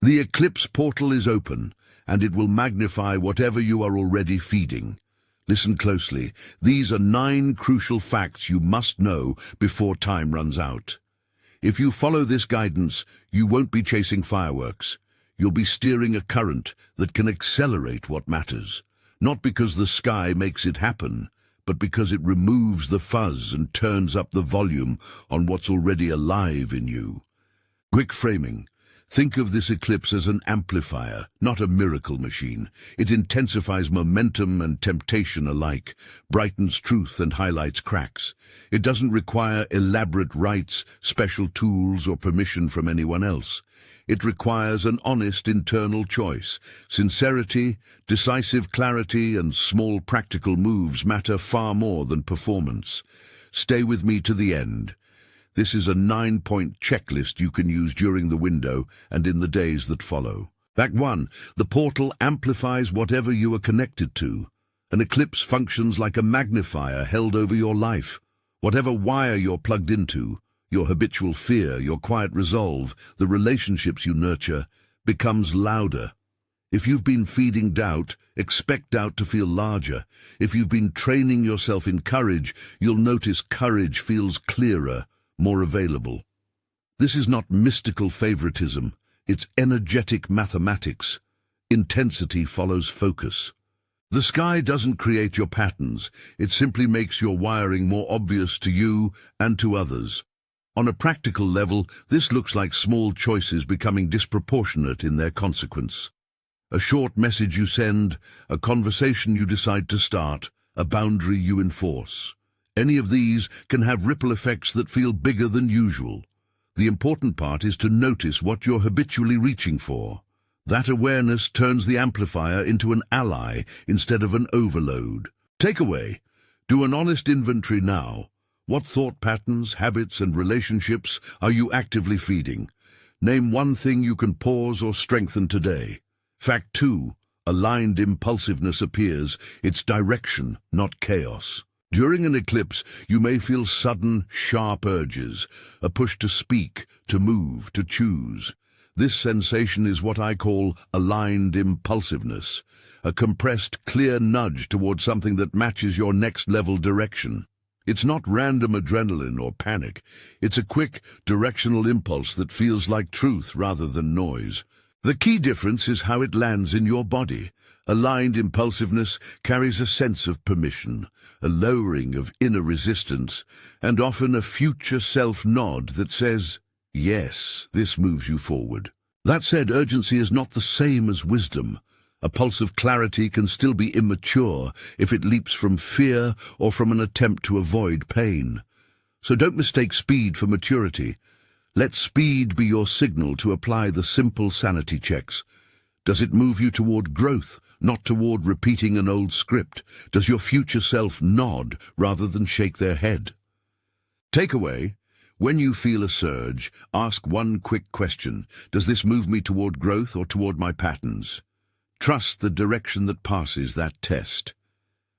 The Eclipse portal is open, and it will magnify whatever you are already feeding. Listen closely. These are 9 crucial facts you must know before time runs out. If you follow this guidance, you won't be chasing fireworks. You'll be steering a current that can accelerate what matters. Not because the sky makes it happen, but because it removes the fuzz and turns up the volume on what's already alive in you. Quick framing. Think of this eclipse as an amplifier, not a miracle machine. It intensifies momentum and temptation alike, brightens truth and highlights cracks. It doesn't require elaborate rites, special tools, or permission from anyone else. It requires an honest internal choice. Sincerity, decisive clarity, and small practical moves matter far more than performance. Stay with me to the end. This is a 9-point checklist you can use during the window and in the days that follow. Fact 1. The portal amplifies whatever you are connected to. An eclipse functions like a magnifier held over your life. Whatever wire you're plugged into, your habitual fear, your quiet resolve, the relationships you nurture, becomes louder. If you've been feeding doubt, expect doubt to feel larger. If you've been training yourself in courage, you'll notice courage feels clearer, more available. This is not mystical favoritism, it's energetic mathematics. Intensity follows focus. The sky doesn't create your patterns, it simply makes your wiring more obvious to you and to others. On a practical level, this looks like small choices becoming disproportionate in their consequence. A short message you send, a conversation you decide to start, a boundary you enforce. Any of these can have ripple effects that feel bigger than usual. The important part is to notice what you're habitually reaching for. That awareness turns the amplifier into an ally instead of an overload. Takeaway: do an honest inventory now. What thought patterns, habits, and relationships are you actively feeding? Name one thing you can pause or strengthen today. Fact 2. Aligned impulsiveness appears. It's direction, not chaos. During an eclipse, you may feel sudden, sharp urges, a push to speak, to move, to choose. This sensation is what I call aligned impulsiveness, a compressed, clear nudge toward something that matches your next-level direction. It's not random adrenaline or panic. It's a quick, directional impulse that feels like truth rather than noise. The key difference is how it lands in your body. Aligned impulsiveness carries a sense of permission, a lowering of inner resistance, and often a future self-nod that says, yes, this moves you forward. That said, urgency is not the same as wisdom. A pulse of clarity can still be immature if it leaps from fear or from an attempt to avoid pain. So don't mistake speed for maturity. Let speed be your signal to apply the simple sanity checks. Does it move you toward growth, not toward repeating an old script? Does your future self nod rather than shake their head? Takeaway: when you feel a surge, ask one quick question. Does this move me toward growth or toward my patterns? Trust the direction that passes that test.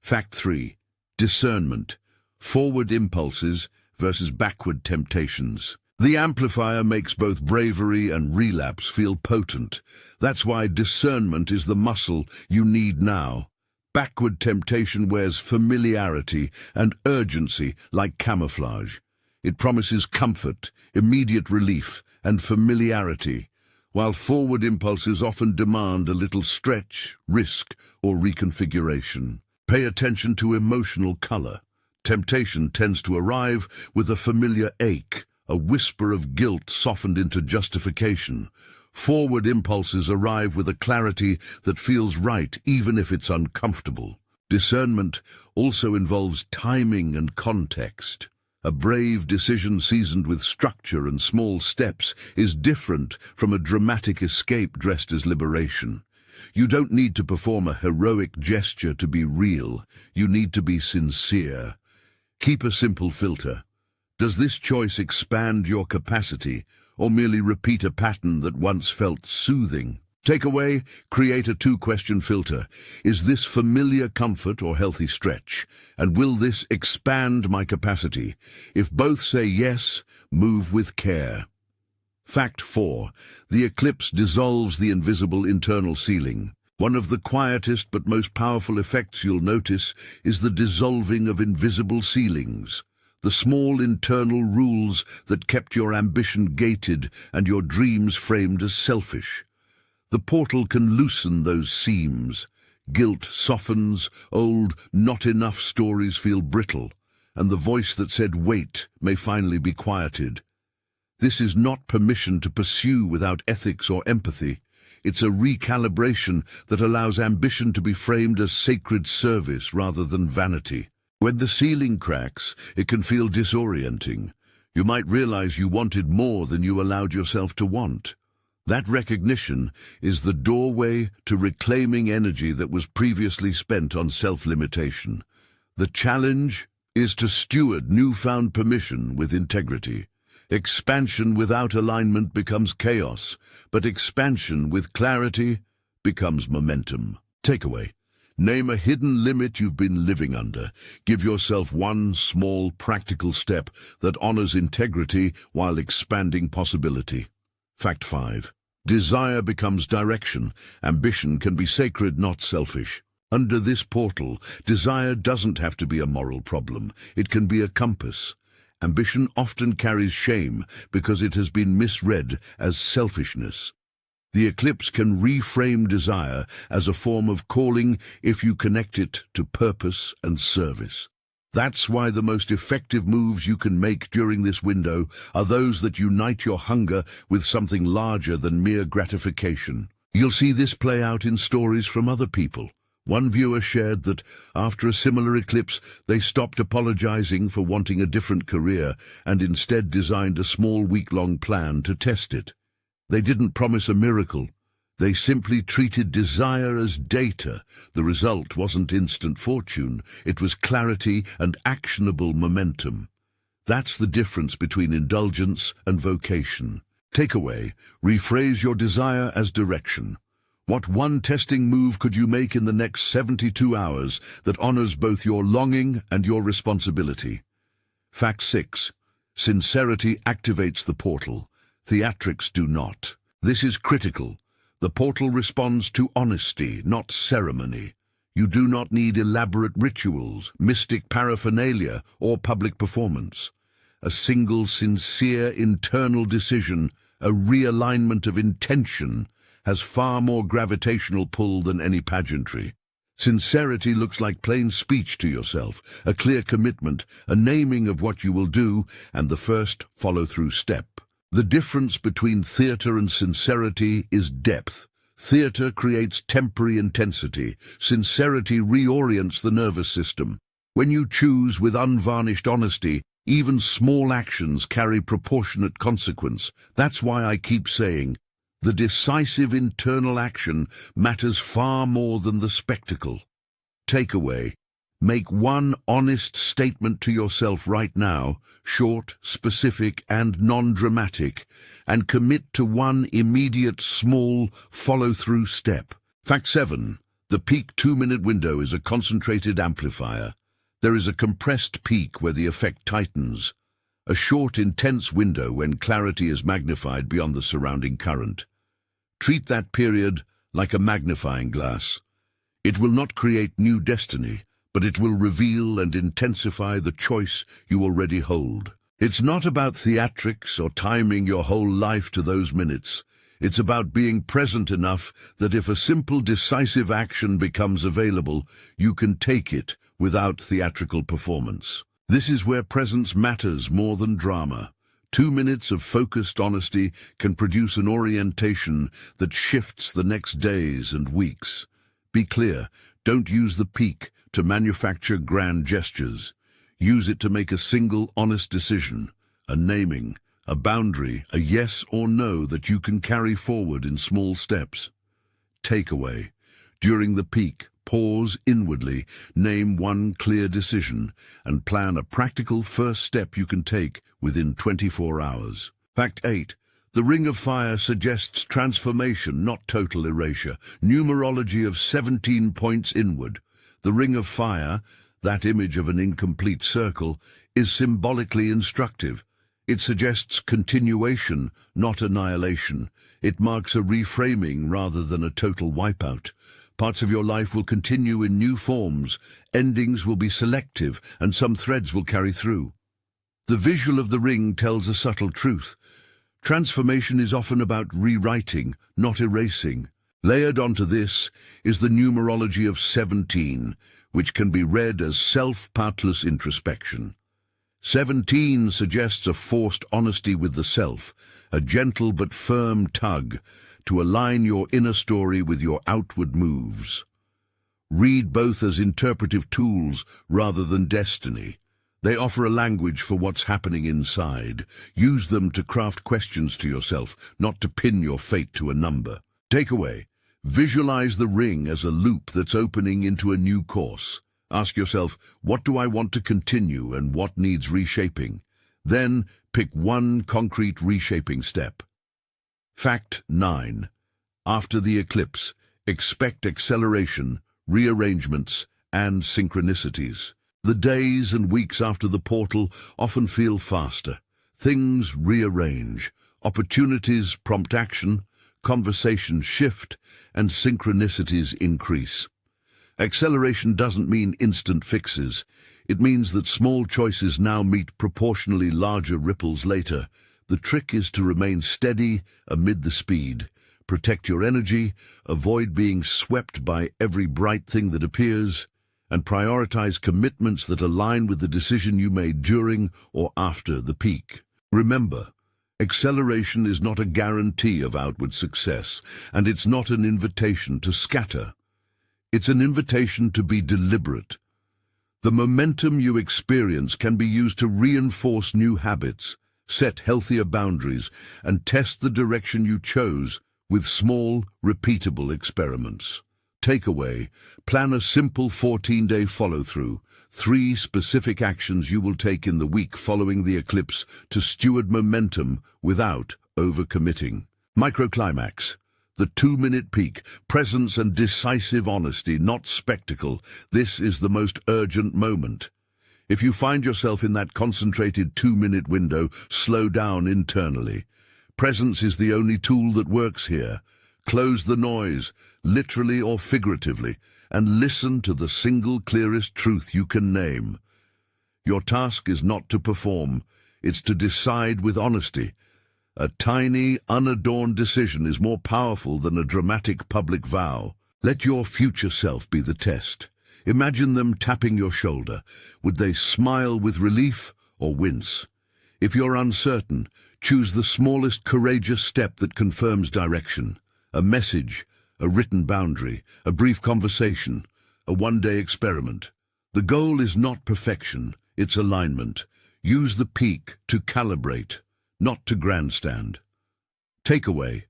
Fact 3. Discernment. Forward impulses versus backward temptations. The amplifier makes both bravery and relapse feel potent. That's why discernment is the muscle you need now. Backward temptation wears familiarity and urgency like camouflage. It promises comfort, immediate relief, and familiarity, while forward impulses often demand a little stretch, risk, or reconfiguration. Pay attention to emotional color. Temptation tends to arrive with a familiar ache, a whisper of guilt softened into justification. Forward impulses arrive with a clarity that feels right, even if it's uncomfortable. Discernment also involves timing and context. A brave decision seasoned with structure and small steps is different from a dramatic escape dressed as liberation. You don't need to perform a heroic gesture to be real. You need to be sincere. Keep a simple filter. Does this choice expand your capacity, or merely repeat a pattern that once felt soothing? Takeaway: create a 2-question filter. Is this familiar comfort or healthy stretch? And will this expand my capacity? If both say yes, move with care. Fact 4. The eclipse dissolves the invisible internal ceiling. One of the quietest but most powerful effects you'll notice is the dissolving of invisible ceilings, the small internal rules that kept your ambition gated and your dreams framed as selfish. The portal can loosen those seams. Guilt softens, old not enough stories feel brittle, and the voice that said wait may finally be quieted. This is not permission to pursue without ethics or empathy. It's a recalibration that allows ambition to be framed as sacred service rather than vanity. When the ceiling cracks, it can feel disorienting. You might realize you wanted more than you allowed yourself to want. That recognition is the doorway to reclaiming energy that was previously spent on self-limitation. The challenge is to steward newfound permission with integrity. Expansion without alignment becomes chaos, but expansion with clarity becomes momentum. Takeaway. Name a hidden limit you've been living under. Give yourself one small, practical step that honors integrity while expanding possibility. Fact 5. Desire becomes direction. Ambition can be sacred, not selfish. Under this portal, desire doesn't have to be a moral problem. It can be a compass. Ambition often carries shame because it has been misread as selfishness. The eclipse can reframe desire as a form of calling if you connect it to purpose and service. That's why the most effective moves you can make during this window are those that unite your hunger with something larger than mere gratification. You'll see this play out in stories from other people. One viewer shared that after a similar eclipse, they stopped apologizing for wanting a different career and instead designed a small week-long plan to test it. They didn't promise a miracle. They simply treated desire as data. The result wasn't instant fortune. It was clarity and actionable momentum. That's the difference between indulgence and vocation. Takeaway: rephrase your desire as direction. What one testing move could you make in the next 72 hours that honors both your longing and your responsibility? Fact 6. Sincerity activates the portal. Theatrics do not. This is critical. The portal responds to honesty, not ceremony. You do not need elaborate rituals, mystic paraphernalia, or public performance. A single sincere internal decision, a realignment of intention, has far more gravitational pull than any pageantry. Sincerity looks like plain speech to yourself, a clear commitment, a naming of what you will do, and the first follow-through step. The difference between theater and sincerity is depth. Theater creates temporary intensity. Sincerity reorients the nervous system. When you choose with unvarnished honesty, even small actions carry proportionate consequence. That's why I keep saying, the decisive internal action matters far more than the spectacle. Takeaway: make one honest statement to yourself right now, short, specific, and non-dramatic, and commit to one immediate, small, follow-through step. Fact 7. The peak 2-minute window is a concentrated amplifier. There is a compressed peak where the effect tightens. A short, intense window when clarity is magnified beyond the surrounding current. Treat that period like a magnifying glass. It will not create new destiny, but it will reveal and intensify the choice you already hold. It's not about theatrics or timing your whole life to those minutes. It's about being present enough that if a simple, decisive action becomes available, you can take it without theatrical performance. This is where presence matters more than drama. 2 minutes of focused honesty can produce an orientation that shifts the next days and weeks. Be clear, don't use the peak to manufacture grand gestures. Use it to make a single honest decision, a naming, a boundary, a yes or no that you can carry forward in small steps. Takeaway: during the peak, pause inwardly, name one clear decision, and plan a practical first step you can take within 24 hours. Fact 8. The Ring of Fire suggests transformation, not total erasure. Numerology of 17 points inward. The Ring of Fire, that image of an incomplete circle, is symbolically instructive. It suggests continuation, not annihilation. It marks a reframing rather than a total wipeout. Parts of your life will continue in new forms, endings will be selective, and some threads will carry through. The visual of the ring tells a subtle truth. Transformation is often about rewriting, not erasing. Layered onto this is the numerology of 17, which can be read as self-partless introspection. 17 suggests a forced honesty with the self, a gentle but firm tug to align your inner story with your outward moves. Read both as interpretive tools rather than destiny. They offer a language for what's happening inside. Use them to craft questions to yourself, not to pin your fate to a number. Takeaway: visualize the ring as a loop that's opening into a new course. Ask yourself, what do I want to continue and what needs reshaping? Then pick one concrete reshaping step. Fact 9. After the eclipse, expect acceleration, rearrangements, and synchronicities. The days and weeks after the portal often feel faster. Things rearrange, opportunities prompt action, conversations shift, and synchronicities increase. Acceleration doesn't mean instant fixes. It means that small choices now meet proportionally larger ripples later. The trick is to remain steady amid the speed. Protect your energy, avoid being swept by every bright thing that appears, and prioritize commitments that align with the decision you made during or after the peak. Remember, acceleration is not a guarantee of outward success, and it's not an invitation to scatter. It's an invitation to be deliberate. The momentum you experience can be used to reinforce new habits, set healthier boundaries, and test the direction you chose with small, repeatable experiments. Takeaway: plan a simple 14-day follow-through, 3 specific actions you will take in the week following the eclipse to steward momentum without overcommitting. Microclimax: the 2-minute peak, presence and decisive honesty, not spectacle. This is the most urgent moment. If you find yourself in that concentrated 2-minute window, slow down internally. Presence is the only tool that works here. Close the noise, literally or figuratively, and listen to the single clearest truth you can name. Your task is not to perform, it's to decide with honesty. A tiny, unadorned decision is more powerful than a dramatic public vow. Let your future self be the test. Imagine them tapping your shoulder. Would they smile with relief or wince? If you're uncertain, choose the smallest courageous step that confirms direction. A message, a written boundary, a brief conversation, a one-day experiment. The goal is not perfection, it's alignment. Use the peak to calibrate, not to grandstand. Takeaway: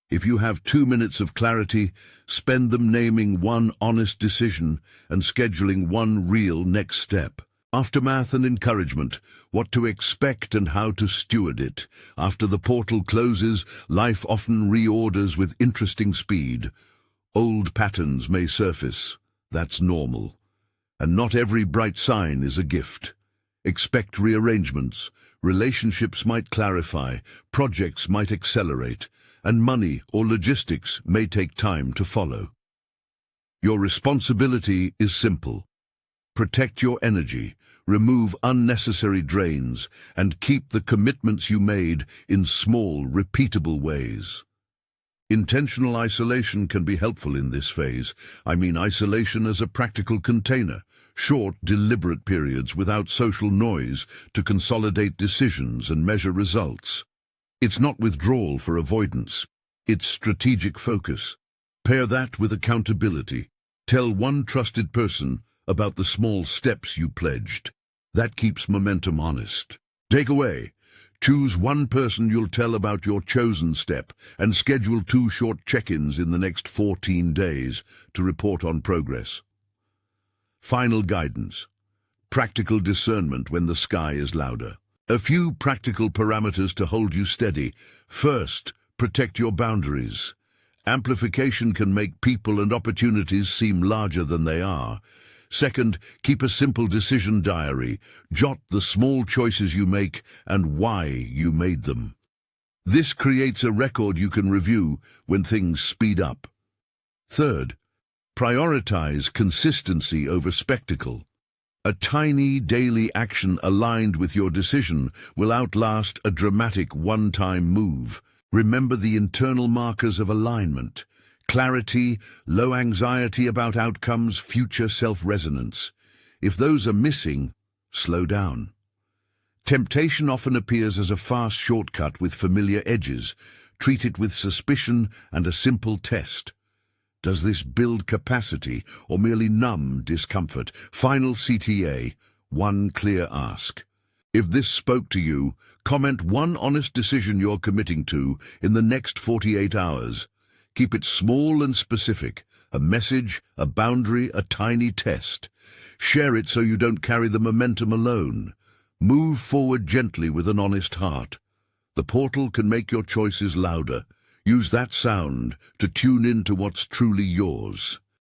if you have 2 minutes of clarity, spend them naming one honest decision and scheduling one real next step. Aftermath and encouragement: what to expect and how to steward it. After the portal closes, life often reorders with interesting speed. Old patterns may surface. That's normal. And not every bright sign is a gift. Expect rearrangements. Relationships might clarify, projects might accelerate, and money or logistics may take time to follow. Your responsibility is simple. Protect your energy, remove unnecessary drains, and keep the commitments you made in small, repeatable ways. Intentional isolation can be helpful in this phase. I mean isolation as a practical container. Short, deliberate periods without social noise to consolidate decisions and measure results. It's not withdrawal for avoidance. It's strategic focus. Pair that with accountability. Tell one trusted person about the small steps you pledged. That keeps momentum honest. Takeaway: choose one person you'll tell about your chosen step and schedule 2 short check-ins in the next 14 days to report on progress. Final guidance: practical discernment when the sky is louder. A few practical parameters to hold you steady. First, protect your boundaries. Amplification can make people and opportunities seem larger than they are. Second, keep a simple decision diary. Jot the small choices you make and why you made them. This creates a record you can review when things speed up. Third, prioritize consistency over spectacle. A tiny daily action aligned with your decision will outlast a dramatic one-time move. Remember the internal markers of alignment: clarity, low anxiety about outcomes, future self-resonance. If those are missing, slow down. Temptation often appears as a fast shortcut with familiar edges. Treat it with suspicion and a simple test. Does this build capacity or merely numb discomfort? Final CTA, one clear ask. If this spoke to you, comment one honest decision you're committing to in the next 48 hours. Keep it small and specific, a message, a boundary, a tiny test. Share it so you don't carry the momentum alone. Move forward gently with an honest heart. The portal can make your choices louder. Use that sound to tune into what's truly yours.